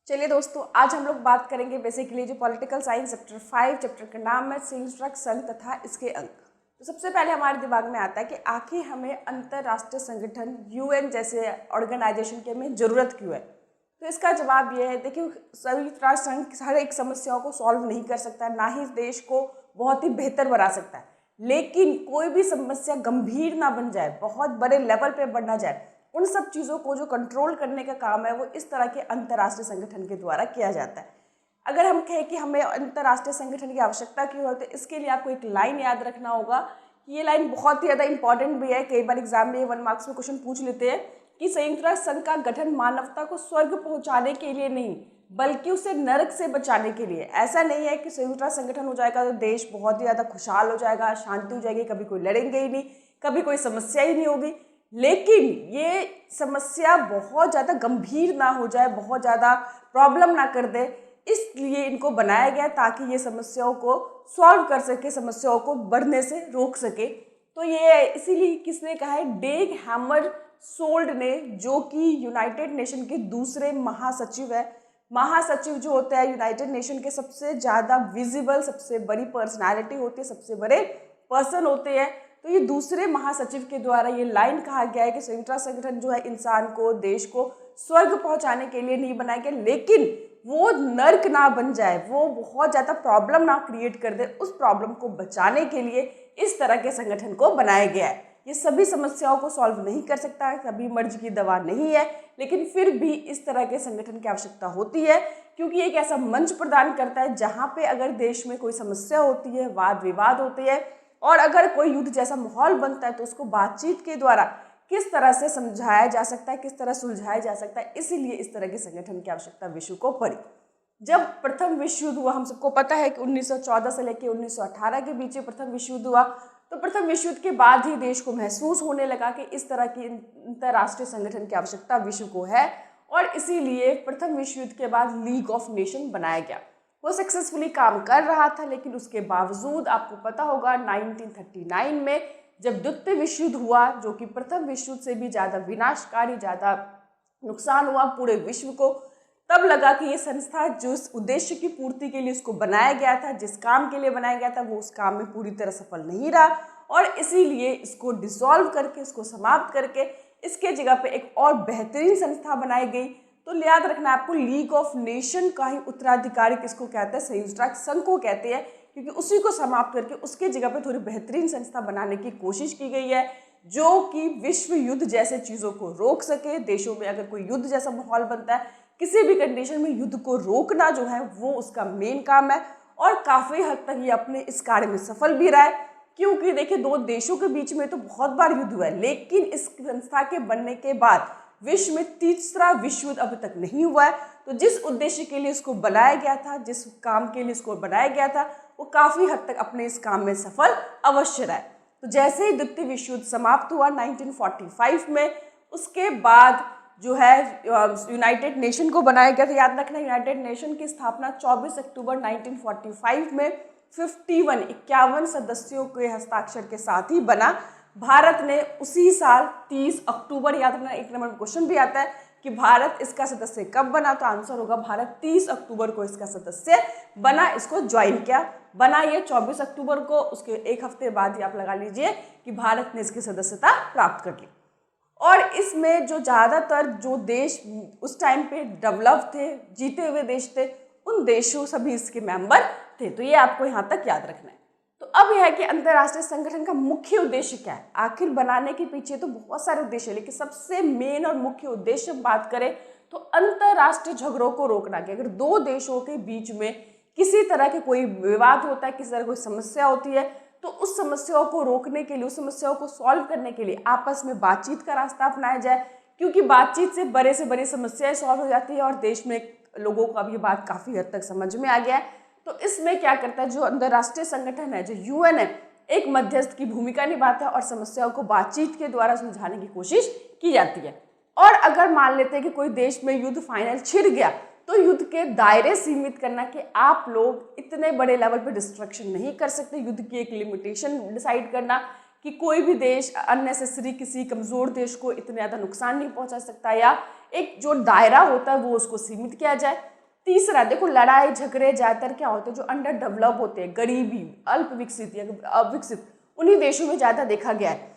चलिए दोस्तों, आज हम लोग बात करेंगे बेसिकली जो पॉलिटिकल साइंस चैप्टर 5 चैप्टर का नाम है संयुक्त राष्ट्र संघ तथा इसके अंग। तो सबसे पहले हमारे दिमाग में आता है कि आखिर हमें अंतर्राष्ट्रीय संगठन यूएन जैसे ऑर्गेनाइजेशन की हमें ज़रूरत क्यों है। तो इसका जवाब यह है, देखिए संयुक्त राष्ट्र संघ हर एक समस्याओं को सॉल्व नहीं कर सकता, ना ही देश को बहुत ही बेहतर बना सकता है, लेकिन कोई भी समस्या गंभीर ना बन जाए, बहुत बड़े लेवल पे बढ़ ना जाए, उन सब चीज़ों को जो कंट्रोल करने का काम है वो इस तरह के अंतर्राष्ट्रीय संगठन के द्वारा किया जाता है। अगर हम कहें कि हमें अंतर्राष्ट्रीय संगठन की आवश्यकता क्यों है, तो इसके लिए आपको एक लाइन याद रखना होगा कि ये लाइन बहुत ही ज़्यादा इंपॉर्टेंट भी है। कई बार एग्जाम में 1 मार्क्स में क्वेश्चन पूछ लेते हैं कि संयुक्त राष्ट्र संघ का गठन मानवता को स्वर्ग पहुँचाने के लिए नहीं, बल्कि उसे नरक से बचाने के लिए। ऐसा नहीं है कि संयुक्त राष्ट्र संगठन हो जाएगा तो देश बहुत ही ज़्यादा खुशहाल हो जाएगा, शांति हो जाएगी, कभी कोई लड़ेंगे ही नहीं, कभी कोई समस्या ही नहीं होगी। लेकिन ये समस्या बहुत ज़्यादा गंभीर ना हो जाए, बहुत ज़्यादा प्रॉब्लम ना कर दे, इसलिए इनको बनाया गया ताकि ये समस्याओं को सॉल्व कर सके, समस्याओं को बढ़ने से रोक सके। तो ये इसीलिए किसने कहा है, डेग हैमरशोल्ड ने, जो कि यूनाइटेड नेशन के दूसरे महासचिव है। महासचिव जो होता है यूनाइटेड नेशन के सबसे ज़्यादा विजिबल, सबसे बड़ी पर्सनालिटी होती है, सबसे बड़े पर्सन होते हैं। तो ये दूसरे महासचिव के द्वारा ये लाइन कहा गया है कि संयुक्त राष्ट्र संगठन जो है इंसान को, देश को स्वर्ग पहुंचाने के लिए नहीं बनाया गया, लेकिन वो नर्क ना बन जाए, वो बहुत ज़्यादा प्रॉब्लम ना क्रिएट कर दे, उस प्रॉब्लम को बचाने के लिए इस तरह के संगठन को बनाया गया है। ये सभी समस्याओं को सॉल्व नहीं कर सकता है, सभी मर्ज की दवा नहीं है, लेकिन फिर भी इस तरह के संगठन की आवश्यकता होती है, क्योंकि एक ऐसा मंच प्रदान करता है जहाँ पे अगर देश में कोई समस्या होती है, वाद विवाद होते हैं, और अगर कोई युद्ध जैसा माहौल बनता है तो उसको बातचीत के द्वारा किस तरह से समझाया जा सकता है, किस तरह सुलझाया जा सकता है। इसीलिए इस तरह के संगठन की आवश्यकता विश्व को पड़ी। जब प्रथम विश्व युद्ध हुआ, हम सबको पता है कि 1914 से लेकर 1918 के बीच प्रथम विश्व युद्ध हुआ, तो प्रथम विश्व युद्ध के बाद ही देश को महसूस होने लगा कि इस तरह की अंतर्राष्ट्रीय संगठन की आवश्यकता विश्व को है, और इसीलिए प्रथम विश्व युद्ध के बाद लीग ऑफ नेशन बनाया गया। वो सक्सेसफुली काम कर रहा था, लेकिन उसके बावजूद आपको पता होगा 1939 में जब द्वितीय विश्व युद्ध हुआ, जो कि प्रथम विश्व युद्ध से भी ज़्यादा विनाशकारी, ज़्यादा नुकसान हुआ पूरे विश्व को, तब लगा कि ये संस्था जो उस उद्देश्य की पूर्ति के लिए इसको बनाया गया था, जिस काम के लिए बनाया गया था, वो उस काम में पूरी तरह सफल नहीं रहा, और इसीलिए इसको डिसॉल्व करके, इसको समाप्त करके इसके जगह पे एक और बेहतरीन संस्था बनाई गई। तो याद रखना आपको, लीग ऑफ नेशन का ही उत्तराधिकारी किसको कहते हैं, संयुक्त राष्ट्र संघ को कहते हैं, क्योंकि उसी को समाप्त करके उसके जगह पे थोड़ी बेहतरीन संस्था बनाने की कोशिश की गई है, जो कि विश्व युद्ध जैसे चीज़ों को रोक सके। देशों में अगर कोई युद्ध जैसा माहौल बनता है, किसी भी कंडीशन में युद्ध को रोकना जो है वो उसका मेन काम है, और काफ़ी हद तक ये अपने इस कार्य में सफल भी रहा है। क्योंकि देखिए, दो देशों के बीच में तो बहुत बार युद्ध हुआ है, लेकिन इस संस्था के बनने के बाद विश्व में तीसरा विश्व युद्ध अभी तक नहीं हुआ है। तो जिस उद्देश्य के लिए इसको बनाया गया था, जिस काम के लिए इसको बनाया गया था, वो काफ़ी हद तक अपने इस काम में सफल अवश्य रहा है। तो जैसे ही द्वितीय विश्व युद्ध समाप्त हुआ 1945 में, उसके बाद जो है यूनाइटेड नेशन को बनाया गया था। याद रखना, यूनाइटेड नेशन की स्थापना 24 अक्टूबर 1945 में 51 सदस्यों के हस्ताक्षर के साथ ही बना। भारत ने उसी साल 30 अक्टूबर, याद रखना, एक नंबर में क्वेश्चन भी आता है कि भारत इसका सदस्य कब बना, तो आंसर होगा भारत 30 अक्टूबर को इसका सदस्य बना, इसको ज्वाइन किया। बना ये 24 अक्टूबर को, उसके एक हफ्ते बाद ही आप लगा लीजिए कि भारत ने इसकी सदस्यता प्राप्त कर ली। और इसमें जो ज़्यादातर जो देश उस टाइम पे डेवलप थे, जीते हुए देश थे, उन देशों सभी इसके मेंबर थे। तो ये आपको यहाँ तक याद रखना है। तो अब यह है कि अंतर्राष्ट्रीय संगठन का मुख्य उद्देश्य क्या है। आखिर बनाने के पीछे तो बहुत सारे उद्देश्य है, लेकिन सबसे मेन और मुख्य उद्देश्य बात करें तो अंतर्राष्ट्रीय झगड़ों को रोकना। कि अगर दो देशों के बीच में किसी तरह के कोई विवाद होता है, किसी तरह कोई समस्या होती है, तो उस समस्याओं को रोकने के लिए, उस समस्याओं को सॉल्व करने के लिए आपस में बातचीत का रास्ता अपनाया जाए, क्योंकि बातचीत से बड़े से बड़ी समस्याएं सॉल्व हो जाती है। और देश में लोगों को अब ये बात काफ़ी हद तक समझ में आ गया है। तो इसमें क्या करता है, जो अंतर्राष्ट्रीय संगठन है, जो यूएन है, एक मध्यस्थ की भूमिका निभाता है और समस्याओं को बातचीत के द्वारा सुलझाने की कोशिश की जाती है। और अगर मान लेते हैं कि कोई देश में युद्ध फाइनल छिड़ गया, तो युद्ध के दायरे सीमित करना कि आप लोग इतने बड़े लेवल पे डिस्ट्रक्शन नहीं कर सकते। युद्ध की एक लिमिटेशन डिसाइड करना कि कोई भी देश अननेसेसरी किसी कमज़ोर देश को इतने ज़्यादा नुकसान नहीं पहुंचा सकता, या एक जो दायरा होता है वो उसको सीमित किया जाए। तीसरा देखो, लड़ाई झगड़े ज़्यादातर क्या होते हैं, जो अंडर डेवलप होते हैं, गरीबी, अल्प विकसित या अविकसित, उन्हीं देशों में ज़्यादा देखा गया है।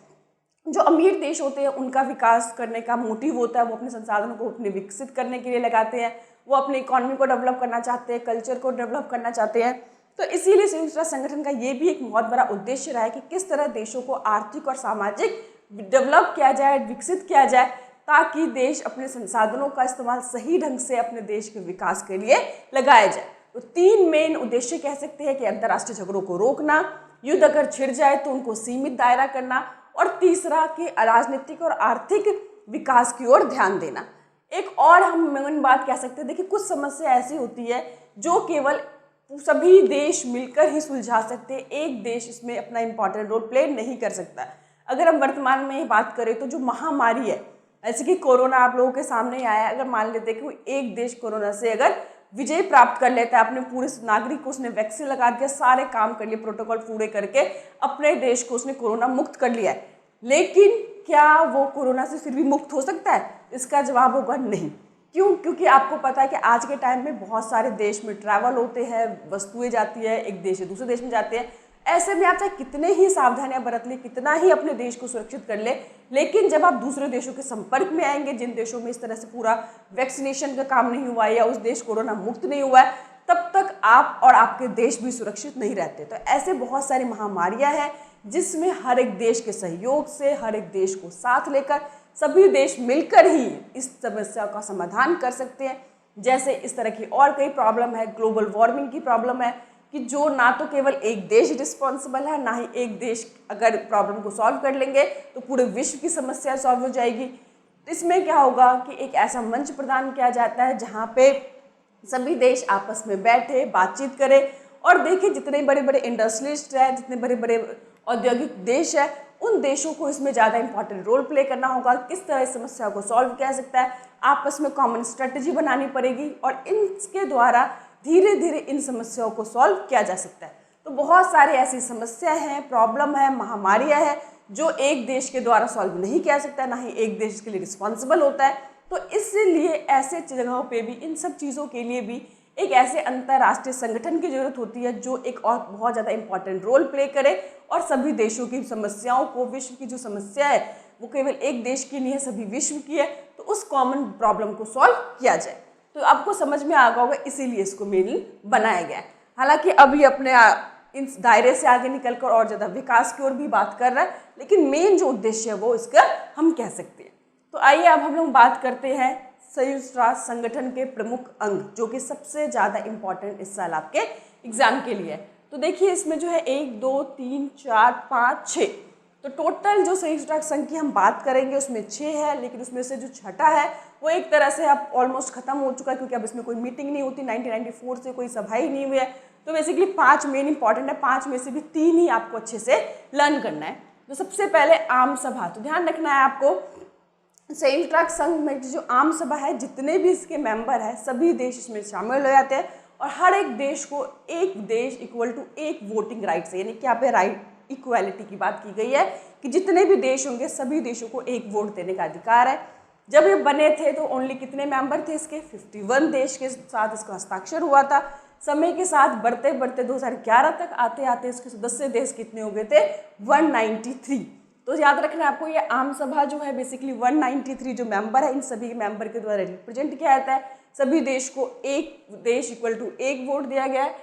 जो अमीर देश होते हैं उनका विकास करने का मोटिव होता है, वो अपने संसाधनों को अपने विकसित करने के लिए लगाते हैं, वो अपने इकोनॉमी को डेवलप करना चाहते हैं, कल्चर को डेवलप करना चाहते हैं। तो इसीलिए संयुक्त राष्ट्र संगठन का ये भी एक बहुत बड़ा उद्देश्य रहा है कि किस तरह देशों को आर्थिक और सामाजिक डेवलप किया जाए, विकसित किया जाए, ताकि देश अपने संसाधनों का इस्तेमाल सही ढंग से अपने देश के विकास के लिए लगाया जाए। तो 3 मेन उद्देश्य कह सकते हैं कि अंतर्राष्ट्रीय झगड़ों को रोकना, युद्ध अगर छिड़ जाए तो उनको सीमित दायरा करना, और तीसरा कि राजनीतिक और आर्थिक विकास की ओर ध्यान देना। एक और हम मेन बात कह सकते हैं, देखिए कुछ समस्या ऐसी होती है जो केवल सभी देश मिलकर ही सुलझा सकते हैं, एक देश इसमें अपना इंपॉर्टेंट रोल प्ले नहीं कर सकता। अगर हम वर्तमान में बात करें तो जो महामारी है, जैसे कि कोरोना आप लोगों के सामने ही आया, अगर मान लेते हैं कि एक देश कोरोना से अगर विजय प्राप्त कर लेता है, अपने पूरे नागरिक को उसने वैक्सीन लगा दिया, सारे काम कर लिए, प्रोटोकॉल पूरे करके अपने देश को उसने कोरोना मुक्त कर लिया है, लेकिन क्या वो कोरोना से फिर भी मुक्त हो सकता है? इसका जवाब होगा नहीं। क्यों? क्योंकि आपको पता है कि आज के टाइम में बहुत सारे देश में ट्रैवल होते हैं, वस्तुएं जाती है, एक देश से दूसरे देश में जाते हैं। ऐसे में आप चाहे कितने ही सावधानियां बरत लें, कितना ही अपने देश को सुरक्षित कर ले, लेकिन जब आप दूसरे देशों के संपर्क में आएंगे, जिन देशों में इस तरह से पूरा वैक्सीनेशन का काम नहीं हुआ है या उस देश कोरोना मुक्त नहीं हुआ है, तब तक आप और आपके देश भी सुरक्षित नहीं रहते। तो ऐसे बहुत सारी महामारियां हैं जिसमें हर एक देश के सहयोग से, हर एक देश को साथ लेकर सभी देश मिलकर ही इस समस्या का समाधान कर सकते हैं। जैसे इस तरह की और कई प्रॉब्लम है, ग्लोबल वार्मिंग की प्रॉब्लम है कि जो ना तो केवल एक देश रिस्पॉन्सिबल है, ना ही एक देश अगर प्रॉब्लम को सॉल्व कर लेंगे तो पूरे विश्व की समस्या सॉल्व हो जाएगी। इसमें क्या होगा कि एक ऐसा मंच प्रदान किया जाता है जहाँ पे सभी देश आपस में बैठे बातचीत करें और देखें जितने बड़े बड़े इंडस्ट्रियलिस्ट हैं, जितने बड़े बड़े औद्योगिक देश है, उन देशों को इसमें ज़्यादा इंपॉर्टेंट रोल प्ले करना होगा, किस तरह इस समस्या को सॉल्व किया जा सकता है, आपस में कॉमन स्ट्रेटजी बनानी पड़ेगी और इनके द्वारा धीरे धीरे इन समस्याओं को सॉल्व किया जा सकता है। तो बहुत सारी ऐसी समस्या हैं, प्रॉब्लम है, महामारियां हैं जो एक देश के द्वारा सॉल्व नहीं किया सकता, ना ही एक देश के लिए रिस्पॉन्सिबल होता है। तो इसलिए ऐसे जगहों पे भी, इन सब चीज़ों के लिए भी एक ऐसे अंतर्राष्ट्रीय संगठन की जरूरत होती है जो एक और बहुत ज़्यादा इंपॉर्टेंट रोल प्ले करे और सभी देशों की समस्याओं को, विश्व की जो समस्या है वो केवल एक देश की नहीं है, सभी विश्व की है, तो उस कॉमन प्रॉब्लम को सॉल्व किया जाए। तो आपको समझ में आ गया होगा, इसीलिए इसको मेनली बनाया गया है। हालांकि अभी अपने इस दायरे से आगे निकलकर और ज़्यादा विकास की ओर भी बात कर रहा है, लेकिन मेन जो उद्देश्य है वो इसका हम कह सकते हैं। तो आइए अब हम लोग बात करते हैं संयुक्त राष्ट्र संगठन के प्रमुख अंग, जो कि सबसे ज़्यादा इम्पॉर्टेंट इस साल आपके एग्जाम के लिए है। तो देखिए इसमें जो है 1 2 3 4 5 6, तो टोटल जो संयुक्त राष्ट्र संघ की हम बात करेंगे उसमें 6 है, लेकिन उसमें से जो छठा है वो एक तरह से अब ऑलमोस्ट खत्म हो चुका है, क्योंकि अब इसमें कोई मीटिंग नहीं होती, 1994 से कोई सभा ही नहीं हुई है। तो बेसिकली 5 मेन इंपॉर्टेंट है, 5 में से भी 3 ही आपको अच्छे से लर्न करना है। तो सबसे पहले आम सभा, तो ध्यान रखना है आपको, संयुक्त राष्ट्र संघ में जो आम सभा है, जितने भी इसके मेंबर हैं सभी देश इसमें शामिल हो जाते हैं और हर एक देश को एक देश इक्वल टू एक वोटिंग राइट से, यानी कि यहाँ पे राइट इक्वालिटी की बात की गई है कि जितने भी देश होंगे सभी देशों को एक वोट देने का अधिकार है। जब ये बने थे तो ओनली कितने मेंबर थे इसके? 51 देश के साथ इसका हस्ताक्षर हुआ था। समय के साथ बढ़ते बढ़ते 2011 तक आते आते इसके सदस्य देश कितने हो गए थे? 193। तो याद रखना आपको, ये आम सभा जो है बेसिकली 193 जो मेंबर है, इन सभी मेंबर के द्वारा रिप्रेजेंट किया जाता है। सभी देश को एक देश इक्वल टू एक वोट दिया गया है।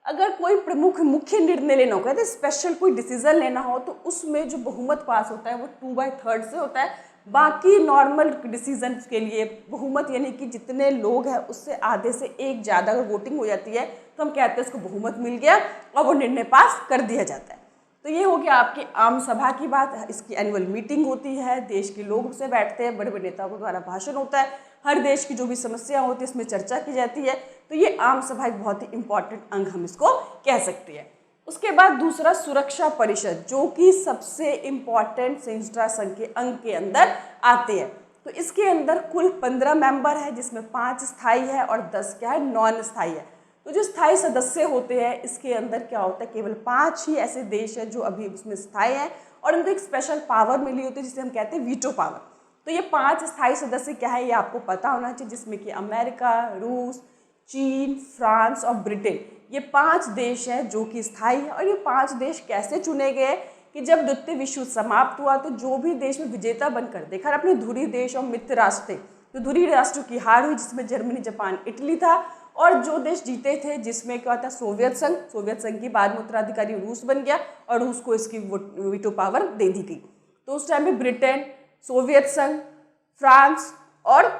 अगर कोई प्रमुख मुख्य निर्णय लेना हो, कहते हैं स्पेशल कोई डिसीजन लेना हो, तो उसमें जो बहुमत पास होता है वो 2/3 से होता है। बाकी नॉर्मल डिसीजन के लिए बहुमत, यानी कि जितने लोग हैं उससे आधे से एक ज़्यादा अगर वोटिंग हो जाती है तो हम कहते हैं उसको बहुमत मिल गया और वो निर्णय पास कर दिया जाता है। तो ये हो गया आपकी आम सभा की बात। इसकी एनुअल मीटिंग होती है, देश के लोग उससे बैठते हैं, बड़े बड़े नेताओं के द्वारा भाषण होता है, हर देश की जो भी समस्या होती है इसमें चर्चा की जाती है। तो ये आम सभा एक बहुत ही इंपॉर्टेंट अंग हम इसको कह सकते हैं। उसके बाद दूसरा सुरक्षा परिषद, जो कि सबसे इम्पॉर्टेंट संयुक्त राष्ट्र संघ के अंग के अंदर आते हैं। तो इसके अंदर कुल 15 मेंबर है, जिसमें 5 स्थायी है और 10 क्या है? नॉन स्थायी है। तो जो स्थायी सदस्य होते हैं इसके अंदर क्या होता है? केवल 5 ही ऐसे देश हैं जो अभी उसमें स्थायी हैं और उनको एक स्पेशल पावर मिली होती है जिसे हम कहते हैं वीटो पावर। तो ये 5 स्थायी सदस्य क्या है ये आपको पता होना चाहिए, जिसमें कि अमेरिका, रूस, चीन, फ्रांस और ब्रिटेन, ये 5 देश हैं जो कि स्थायी है। और ये 5 देश कैसे चुने गए कि जब द्वितीय विश्व युद्ध समाप्त हुआ तो जो भी देश में विजेता बनकर देखा अपने धुरी देश और मित्र राष्ट्र थे, तो धुरी राष्ट्रों की हार हुई जिसमें जर्मनी, जापान, इटली था। और जो देश जीते थे जिसमें क्या था, सोवियत संघ की बाद में उत्तराधिकारी रूस बन गया और रूस को इसकी वीटो पावर दे दी गई। तो उस टाइम में ब्रिटेन, सोवियत संघ, फ्रांस और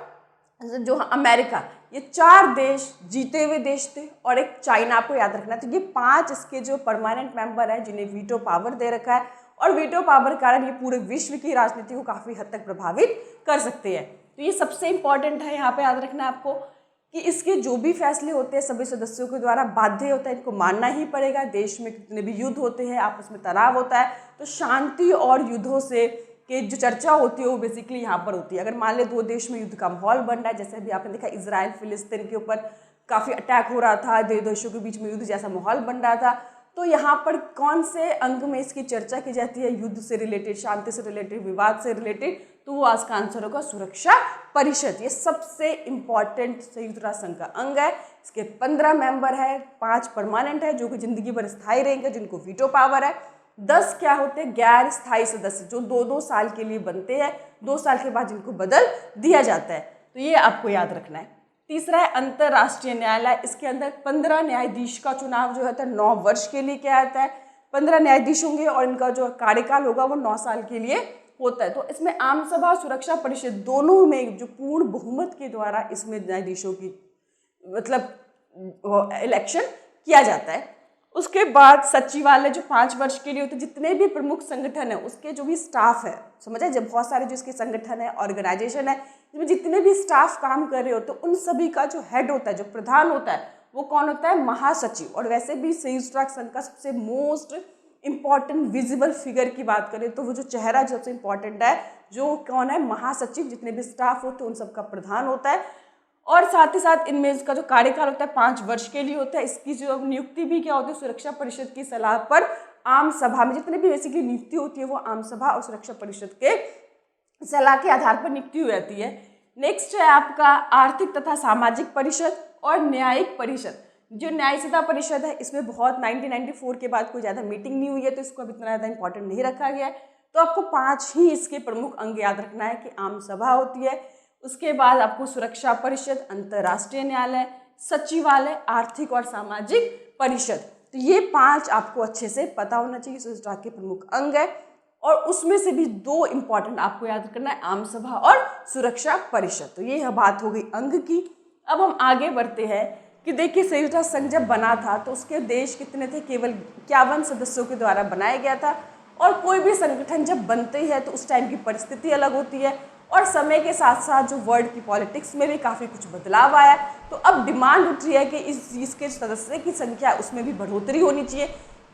जो अमेरिका, ये 4 देश जीते हुए देश थे और एक चाइना, आपको याद रखना। तो ये 5 इसके जो परमानेंट मेंबर है जिन्हें वीटो पावर दे रखा है और वीटो पावर के कारण ये पूरे विश्व की राजनीति को काफ़ी हद तक प्रभावित कर सकते हैं। तो ये सबसे इम्पॉर्टेंट है, यहाँ पे याद रखना है आपको कि इसके जो भी फैसले होते हैं सभी सदस्यों के द्वारा बाध्य होता है, इनको मानना ही पड़ेगा। देश में कितने भी युद्ध होते हैं, आपस में तनाव होता है, तो शांति और युद्धों से कि जो चर्चा होती है वो बेसिकली यहाँ पर होती है। अगर मान ले 2 देश में युद्ध का माहौल बन रहा है, जैसे अभी आपने देखा इजराइल फिलिस्तीन के ऊपर काफ़ी अटैक हो रहा था, 2 देशों के बीच में युद्ध जैसा माहौल बन रहा था, तो यहाँ पर कौन से अंग में इसकी चर्चा की जाती है, युद्ध से रिलेटेड, शांति से रिलेटेड, विवाद से रिलेटेड, तो वो आज का आंसर होगा सुरक्षा परिषद। ये सबसे इम्पॉर्टेंट संयुक्त राष्ट्र संघ का अंग है। इसके 15 मेंबर है, 5 परमानेंट है जो कि जिंदगी भर स्थायी रहेंगे, जिनको वीटो पावर है। 10 क्या होते हैं, गैर स्थायी सदस्य, जो 2-2 साल के लिए बनते हैं, 2 साल के बाद जिनको बदल दिया जाता है। तो ये आपको याद रखना है। तीसरा है अंतर्राष्ट्रीय न्यायालय। इसके अंदर 15 न्यायाधीश का चुनाव जो होता है 9 वर्ष के लिए किया जाता है। 15 न्यायाधीश होंगे और इनका जो कार्यकाल होगा वो 9 साल के लिए होता है। तो इसमें आम सभा और सुरक्षा परिषद दोनों में जो पूर्ण बहुमत के द्वारा इसमें न्यायाधीशों की मतलब इलेक्शन किया जाता है। उसके बाद सचिवालय जो 5 वर्ष के लिए होते हैं, जितने भी प्रमुख संगठन है उसके जो भी स्टाफ है, समझे, जब बहुत सारे जो इसके संगठन है, ऑर्गेनाइजेशन है, जिसमें जितने भी स्टाफ काम कर रहे होते हैं उन सभी का जो हेड होता है, जो प्रधान होता है, वो कौन होता है, महासचिव। और वैसे भी संयुक्त राष्ट्र संघ का सबसे मोस्ट इम्पॉर्टेंट विजिबल फिगर की बात करें तो वो जो चेहरा जो सबसे इम्पॉर्टेंट है, जो कौन है, महासचिव। जितने भी स्टाफ होते हैं उन सबका प्रधान होता है। और साथ ही साथ इनमें इसका जो कार्यकाल होता है 5 वर्ष के लिए होता है। इसकी जो नियुक्ति भी क्या होती है, सुरक्षा परिषद की सलाह पर आम सभा में, जितने भी बेसिकली नियुक्ति होती है वो आम सभा और सुरक्षा परिषद के सलाह के आधार पर नियुक्ति हो जाती है। नेक्स्ट है आपका आर्थिक तथा सामाजिक परिषद और न्यायिक परिषद। जो न्यायिकता परिषद है इसमें बहुत 1994 के बाद कोई ज़्यादा मीटिंग नहीं हुई है, तो इसको अब इतना ज़्यादा इंपॉर्टेंट नहीं रखा गया है। तो आपको 5 ही इसके प्रमुख अंग याद रखना है कि आम सभा होती है, उसके बाद आपको सुरक्षा परिषद, अंतर्राष्ट्रीय न्यायालय, सचिवालय, आर्थिक और सामाजिक परिषद। तो ये 5 आपको अच्छे से पता होना चाहिए, संयुक्त राष्ट्र के प्रमुख अंग है। और उसमें से भी 2 इंपॉर्टेंट आपको याद रखना है, आम सभा और सुरक्षा परिषद। तो ये बात हो गई अंग की। अब हम आगे बढ़ते हैं कि देखिए संयुक्त राष्ट्र संघ जब बना था तो उसके देश कितने थे, केवल 51 सदस्यों के द्वारा बनाया गया था। और कोई भी संगठन जब बनते हैं तो उस टाइम की परिस्थिति अलग होती है और समय के साथ साथ जो वर्ल्ड की पॉलिटिक्स में भी काफ़ी कुछ बदलाव आया। तो अब डिमांड उठ रही है कि इसके सदस्य की संख्या उसमें भी बढ़ोतरी होनी चाहिए,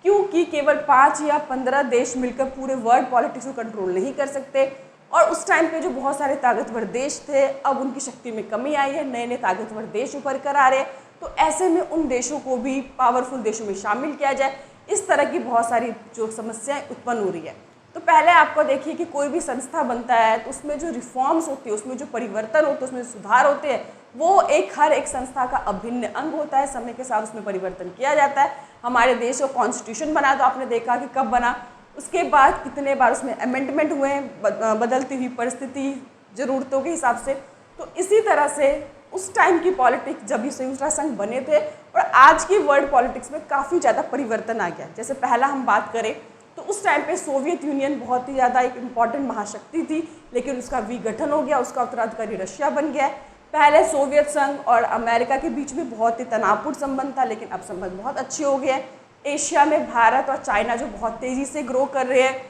क्योंकि केवल 5 या 15 देश मिलकर पूरे वर्ल्ड पॉलिटिक्स को कंट्रोल नहीं कर सकते। और उस टाइम पे जो बहुत सारे ताकतवर देश थे, अब उनकी शक्ति में कमी आई है, नए नए ताकतवर देश उभर कर आ रहे हैं। तो ऐसे में उन देशों को भी पावरफुल देशों में शामिल किया जाए, इस तरह की बहुत सारी जो समस्याएं उत्पन्न हो रही है। तो पहले आपको देखिए कि कोई भी संस्था बनता है तो उसमें जो रिफॉर्म्स होती है, उसमें जो परिवर्तन होते हैं, उसमें सुधार होते हैं, वो हर एक संस्था का अभिन्न अंग होता है। समय के साथ उसमें परिवर्तन किया जाता है। हमारे देश को कॉन्स्टिट्यूशन बना तो आपने देखा कि कब बना, उसके बाद कितने बार उसमें अमेंडमेंट हुए, बदलती हुई परिस्थिति, ज़रूरतों के हिसाब से। तो इसी तरह से उस टाइम की पॉलिटिक्स, जब ये संयुक्त राष्ट्र संघ बने थे और आज की वर्ल्ड पॉलिटिक्स में काफ़ी ज़्यादा परिवर्तन आ गया। जैसे पहला हम बात करें तो उस टाइम पे सोवियत यूनियन बहुत ही ज़्यादा एक इम्पॉर्टेंट महाशक्ति थी, लेकिन उसका विघटन हो गया, उसका उत्तराधिकारी रशिया बन गया। पहले सोवियत संघ और अमेरिका के बीच में बहुत ही तनावपूर्ण संबंध था, लेकिन अब संबंध बहुत अच्छे हो गए हैं। एशिया में भारत और चाइना जो बहुत तेज़ी से ग्रो कर रहे हैं,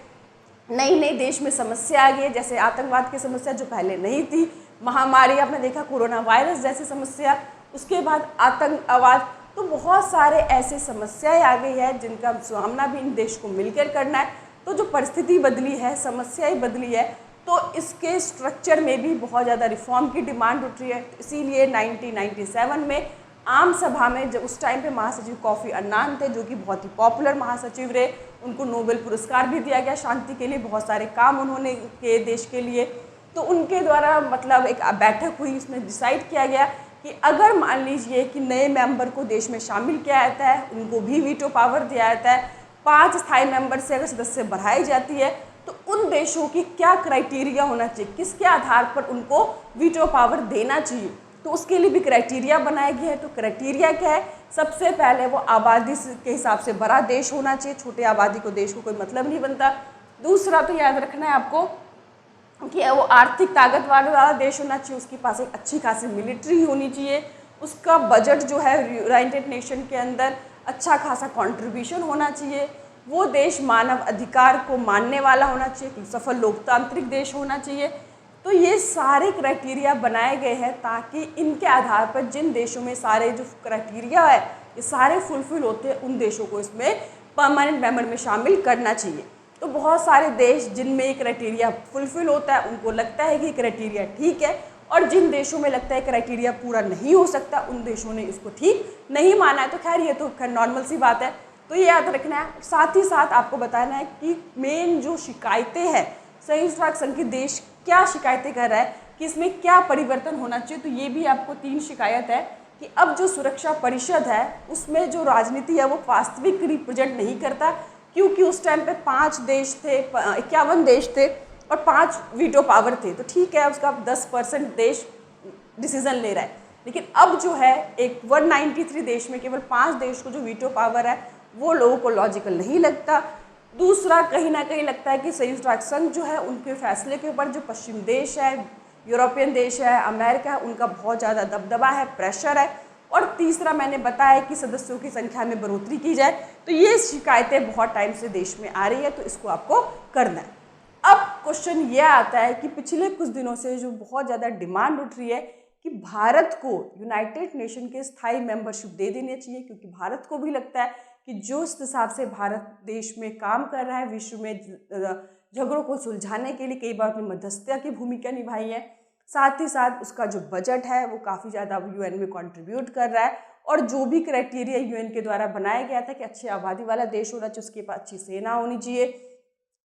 नई नई देश में समस्या आ गई है, जैसे आतंकवाद की समस्या जो पहले नहीं थी, महामारी आपने देखा कोरोना वायरस जैसी समस्या, उसके बाद आतंकवाद। तो बहुत सारे ऐसे समस्याएं आ गई है जिनका सामना भी इन देश को मिलकर करना है। तो जो परिस्थिति बदली है, समस्याएं बदली है, तो इसके स्ट्रक्चर में भी बहुत ज़्यादा रिफॉर्म की डिमांड उठ रही है। इसीलिए 1997 में आम सभा में, जब उस टाइम पे महासचिव कोफी अन्नान थे, जो कि बहुत ही पॉपुलर महासचिव रहे, उनको नोबेल पुरस्कार भी दिया गया शांति के लिए, बहुत सारे काम उन्होंने किए देश के लिए। तो उनके द्वारा मतलब एक बैठक हुई, उसमें डिसाइड किया गया कि अगर मान लीजिए कि नए मेंबर को देश में शामिल किया जाता है, उनको भी वीटो पावर दिया जाता है, 5 स्थायी मेंबर से अगर सदस्य बढ़ाई जाती है, तो उन देशों की क्या क्राइटेरिया होना चाहिए, किसके आधार पर उनको वीटो पावर देना चाहिए, तो उसके लिए भी क्राइटेरिया बनाया गया है। तो क्राइटेरिया क्या है, सबसे पहले वो आबादी के हिसाब से बड़ा देश होना चाहिए, छोटे आबादी को देश को कोई मतलब नहीं बनता। दूसरा तो याद रखना है आपको कि वो आर्थिक ताकत वाला देश होना चाहिए, उसके पास एक अच्छी खासी मिलिट्री होनी चाहिए, उसका बजट जो है यूनाइटेड नेशन के अंदर अच्छा खासा कंट्रीब्यूशन होना चाहिए, वो देश मानव अधिकार को मानने वाला होना चाहिए, सफल लोकतांत्रिक देश होना चाहिए। तो ये सारे क्राइटेरिया बनाए गए हैं ताकि इनके आधार पर जिन देशों में सारे जो क्राइटेरिया है ये सारे फुलफिल होते हैं, उन देशों को इसमें परमानेंट मेंबर में शामिल करना चाहिए। तो बहुत सारे देश जिनमें ये क्राइटेरिया फुलफिल होता है, उनको लगता है कि क्राइटेरिया ठीक है, और जिन देशों में लगता है क्राइटेरिया पूरा नहीं हो सकता, उन देशों ने इसको ठीक नहीं माना है। तो खैर ये तो खैर नॉर्मल सी बात है, तो ये याद रखना है। साथ ही साथ आपको बताना है कि मेन जो शिकायतें हैं, संयुक्त राष्ट्र संघ के देश क्या शिकायतें कर रहा है कि इसमें क्या परिवर्तन होना चाहिए। तो ये भी आपको 3 शिकायत है कि अब जो सुरक्षा परिषद है उसमें जो राजनीति है वो वास्तविक रिप्रेजेंट नहीं करता, क्योंकि उस टाइम पे 5 देश थे, 51 देश थे और 5 वीटो पावर थे। तो ठीक है, उसका 10% देश डिसीजन ले रहा है, लेकिन अब जो है एक 193 देश में केवल 5 देश को जो वीटो पावर है वो लोगों को लॉजिकल नहीं लगता। दूसरा, कहीं ना कहीं लगता है कि संयुक्त राष्ट्र संघ जो है उनके फैसले के ऊपर जो पश्चिम देश है, यूरोपियन देश है, अमेरिका है, उनका बहुत ज़्यादा दबदबा है, प्रेशर है। और तीसरा मैंने बताया कि सदस्यों की संख्या में बढ़ोतरी की जाए। तो ये शिकायतें बहुत टाइम से देश में आ रही है, तो इसको आपको करना है। अब क्वेश्चन ये आता है कि पिछले कुछ दिनों से जो बहुत ज़्यादा डिमांड उठ रही है कि भारत को यूनाइटेड नेशन के स्थायी मेंबरशिप दे देनी चाहिए, क्योंकि भारत को भी लगता है कि जो इस हिसाब से भारत देश में काम कर रहा है, विश्व में झगड़ों को सुलझाने के लिए कई बार अपनी मध्यस्थता की भूमिका निभाई है, साथ ही साथ उसका जो बजट है वो काफ़ी ज़्यादा यूएन में कंट्रीब्यूट कर रहा है, और जो भी क्राइटेरिया यूएन के द्वारा बनाया गया था कि अच्छी आबादी वाला देश होना चाहिए, उसके पास अच्छी सेना होनी चाहिए,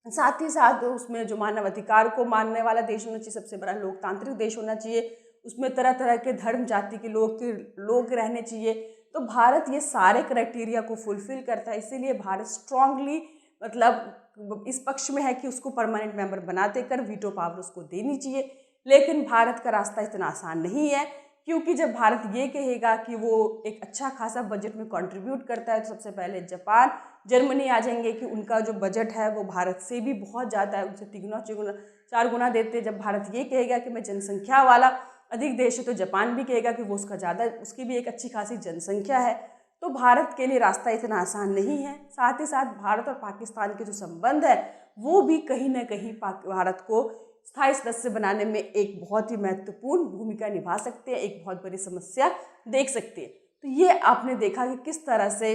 साथ ही साथ उसमें जो मानव अधिकार को मानने वाला देश होना चाहिए, सबसे बड़ा लोकतांत्रिक देश होना चाहिए, उसमें तरह तरह के धर्म जाति के लोग रहने चाहिए। तो भारत ये सारे क्राइटेरिया को फुलफिल करता है, इसीलिए भारत स्ट्रांगली मतलब इस पक्ष में है कि उसको परमानेंट मेंबर बना देकर वीटो पावर उसको देनी चाहिए। लेकिन भारत का रास्ता इतना आसान नहीं है, क्योंकि जब भारत ये कहेगा कि वो एक अच्छा खासा बजट में कंट्रीब्यूट करता है, तो सबसे पहले जापान, जर्मनी आ जाएंगे कि उनका जो बजट है वो भारत से भी बहुत ज़्यादा है, उनसे 3 गुना देते हैं। जब भारत ये कहेगा कि मैं जनसंख्या वाला अधिक देश है, तो जापान भी कहेगा कि वो उसकी भी एक अच्छी खासी जनसंख्या है। तो भारत के लिए रास्ता इतना आसान नहीं है। साथ ही साथ भारत और पाकिस्तान के जो संबंध है वो भी कहीं ना कहीं भारत को स्थायी सदस्य बनाने में एक बहुत ही महत्वपूर्ण भूमिका निभा सकते हैं, एक बहुत बड़ी समस्या देख सकते हैं। तो ये आपने देखा कि किस तरह से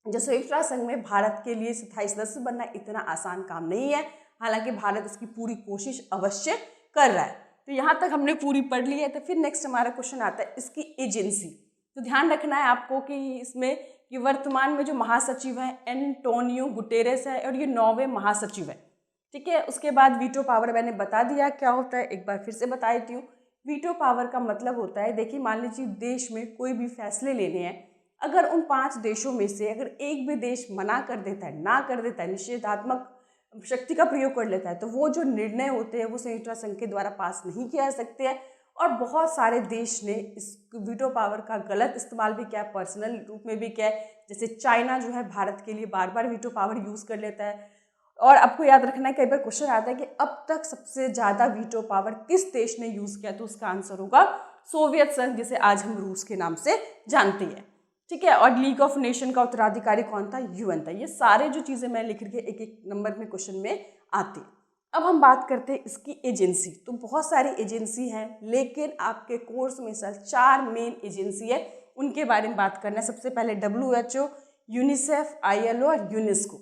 जो संयुक्त राष्ट्र संघ में भारत के लिए स्थायी सदस्य बनना इतना आसान काम नहीं है, हालांकि भारत उसकी पूरी कोशिश अवश्य कर रहा है। तो यहाँ तक हमने पूरी पढ़ ली है। तो फिर नेक्स्ट हमारा क्वेश्चन आता है इसकी एजेंसी। तो ध्यान रखना है आपको कि इसमें कि वर्तमान में जो महासचिव है एंटोनियो गुटेरेस है, और ये 9वें महासचिव है, ठीक है। उसके बाद वीटो पावर मैंने बता दिया क्या होता है, एक बार फिर से बता देती हूँ। वीटो पावर का मतलब होता है, देखिए मान लीजिए देश में कोई भी फैसले लेने हैं, अगर उन 5 देशों में से अगर एक भी देश मना कर देता है, ना कर देता है, निषेधात्मक शक्ति का प्रयोग कर लेता है, तो वो जो निर्णय होते हैं वो संयुक्त राष्ट्र संघ के द्वारा पास नहीं किया जा सकते हैं। और बहुत सारे देश ने इस वीटो पावर का गलत इस्तेमाल भी किया, पर्सनल रूप में भी किया है। जैसे चाइना जो है भारत के लिए बार बार वीटो पावर यूज़ कर लेता है। और आपको याद रखना है, कई बार क्वेश्चन आता है कि अब तक सबसे ज़्यादा वीटो पावर किस देश ने यूज़ किया, तो उसका आंसर होगा सोवियत संघ, जिसे आज हम रूस के नाम से जानते हैं, ठीक है। और लीग ऑफ नेशन का उत्तराधिकारी कौन था, यूएन था। ये सारे जो चीज़ें मैं लिख के एक एक नंबर में क्वेश्चन में आती है। अब हम बात करते हैं इसकी एजेंसी। तो बहुत सारी एजेंसी हैं, लेकिन आपके कोर्स में सर 4 मेन एजेंसी है, उनके बारे में बात करना है। सबसे पहले WHO, यूनिसेफ, ILO और यूनेस्को।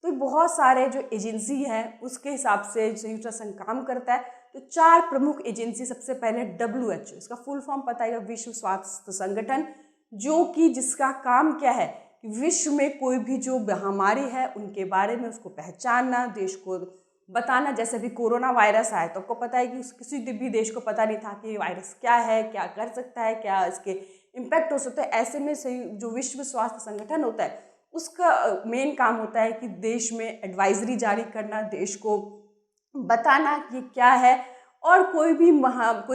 तो बहुत सारे जो एजेंसी हैं उसके हिसाब से संयुक्त राष्ट्र संघ काम करता है। तो 4 प्रमुख एजेंसी, सबसे पहले WHO, इसका फुल फॉर्म पता है, विश्व स्वास्थ्य संगठन, जो कि जिसका काम क्या है कि विश्व में कोई भी जो महामारी है उनके बारे में उसको पहचानना, देश को बताना। जैसे अभी कोरोना वायरस आया तो आपको पता है कि किसी भी देश को पता नहीं था कि वायरस क्या है, क्या कर सकता है, क्या इसके इम्पैक्ट हो सकता है। ऐसे में जो विश्व स्वास्थ्य संगठन होता है उसका मेन काम होता है कि देश में एडवाइजरी जारी करना, देश को बताना कि क्या है और कोई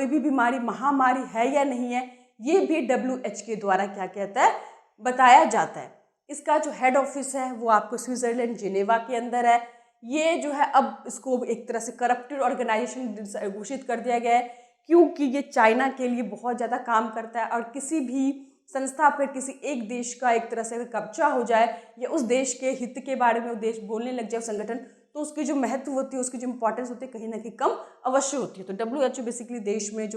भी बीमारी महामारी है या नहीं है, ये भी WHO के द्वारा क्या कहता है बताया जाता है। इसका जो हेड ऑफिस है वो आपको स्विट्जरलैंड जिनेवा के अंदर है। ये जो है अब इसको एक तरह से करप्टेड ऑर्गेनाइजेशन घोषित कर दिया गया है क्योंकि ये चाइना के लिए बहुत ज़्यादा काम करता है और किसी भी संस्था पर किसी एक देश का एक तरह से कब्जा हो जाए या उस देश के हित के बारे में वो देश बोलने लग जाए संगठन, तो उसकी जो महत्व होती है, उसकी जो इंपॉर्टेंस होती है कहीं ना कहीं कम अवश्य होती है। तो WHO बेसिकली देश में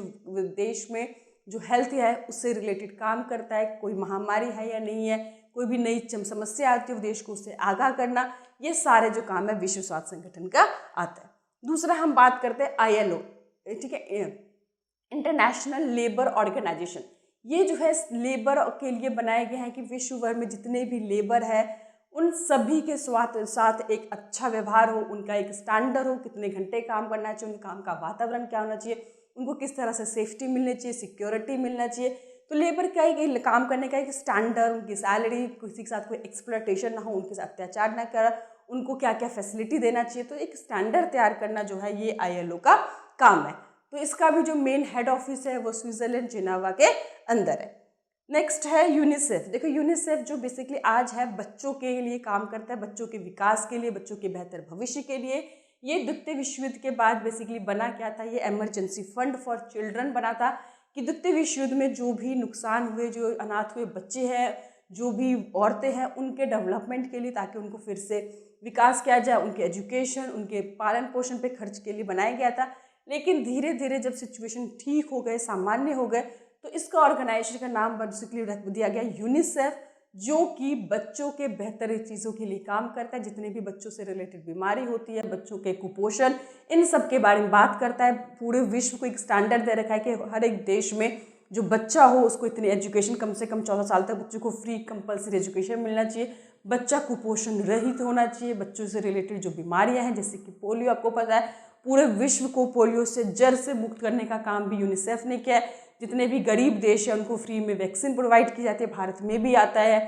जो हेल्थ है उससे रिलेटेड काम करता है। कोई महामारी है या नहीं है, कोई भी नई समस्या आती है वो देश को उससे आगाह करना, ये सारे जो काम है विश्व स्वास्थ्य संगठन का आता है। दूसरा हम बात करते हैं ILO, ठीक है, इंटरनेशनल लेबर ऑर्गेनाइजेशन। ये जो है लेबर के लिए बनाए गए हैं कि विश्व भर में जितने भी लेबर है उन सभी के साथ एक अच्छा व्यवहार हो, उनका एक स्टैंडर्ड हो, कितने घंटे काम करना चाहिए, उनके काम का वातावरण क्या होना चाहिए, उनको किस तरह से सेफ्टी मिलनी चाहिए, सिक्योरिटी मिलना चाहिए। तो लेबर का एक काम करने का एक स्टैंडर्ड, उनकी सैलरी, किसी के साथ कोई एक्सप्लॉयटेशन ना हो, उनके साथ अत्याचार ना कर, उनको क्या क्या फैसिलिटी देना चाहिए, तो एक स्टैंडर्ड तैयार करना जो है ये ILO का काम है। तो इसका भी जो मेन हेड ऑफिस है वो स्विट्जरलैंड जिनेवा के अंदर है। नेक्स्ट है यूनिसेफ। देखो यूनिसेफ जो बेसिकली आज है बच्चों के लिए काम करता है, बच्चों के विकास के लिए, बच्चों के बेहतर भविष्य के लिए। ये द्वितीय विश्व युद्ध के बाद बेसिकली बना क्या था, ये इमरजेंसी फंड फॉर चिल्ड्रन बना था कि द्वितीय विश्व युद्ध में जो भी नुकसान हुए, जो अनाथ हुए बच्चे हैं, जो भी औरतें हैं, उनके डेवलपमेंट के लिए, ताकि उनको फिर से विकास किया जाए, उनके एजुकेशन, उनके पालन पोषण पे खर्च के लिए बनाया गया था। लेकिन धीरे धीरे जब सिचुएशन ठीक हो गए, सामान्य हो गए, तो इसका ऑर्गेनाइजेशन का नाम बेसिकली रख दिया गया यूनिसेफ, जो कि बच्चों के बेहतर चीज़ों के लिए काम करता है। जितने भी बच्चों से रिलेटेड बीमारी होती है, बच्चों के कुपोषण, इन सब के बारे में बात करता है। पूरे विश्व को एक स्टैंडर्ड दे रखा है कि हर एक देश में जो बच्चा हो उसको इतनी एजुकेशन, कम से कम 14 साल तक बच्चों को फ्री कंपल्सरी एजुकेशन मिलना चाहिए, बच्चा कुपोषण रहित होना चाहिए, बच्चों से रिलेटेड जो बीमारियाँ हैं जैसे कि पोलियो, आपको पता है पूरे विश्व को पोलियो से जड़ से मुक्त करने का काम भी यूनिसेफ ने किया है। जितने भी गरीब देश हैं उनको फ्री में वैक्सीन प्रोवाइड की जाती है, भारत में भी आता है।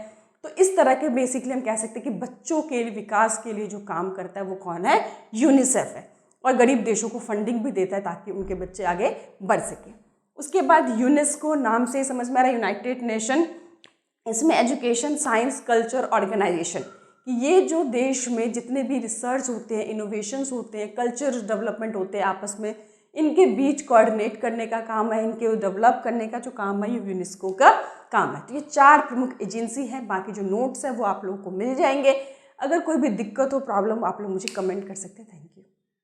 तो इस तरह के बेसिकली हम कह सकते हैं कि बच्चों के विकास के लिए जो काम करता है वो कौन है, यूनिसेफ है। और गरीब देशों को फंडिंग भी देता है ताकि उनके बच्चे आगे बढ़ सकें। उसके बाद यूनेस्को, नाम से समझ में आ रहा है यूनाइटेड नेशन, इसमें एजुकेशन साइंस कल्चर ऑर्गेनाइजेशन, कि ये जो देश में जितने भी रिसर्च होते हैं, इनोवेशंस होते हैं, कल्चर डेवलपमेंट होते हैं आपस में, इनके बीच कोऑर्डिनेट करने का काम है, इनके डेवलप करने का जो काम है ये यूनेस्को का काम है। तो ये 4 प्रमुख एजेंसी हैं। बाकी जो नोट्स हैं वो आप लोगों को मिल जाएंगे। अगर कोई भी दिक्कत हो, प्रॉब्लम, आप लोग मुझे कमेंट कर सकते हैं। Thank you.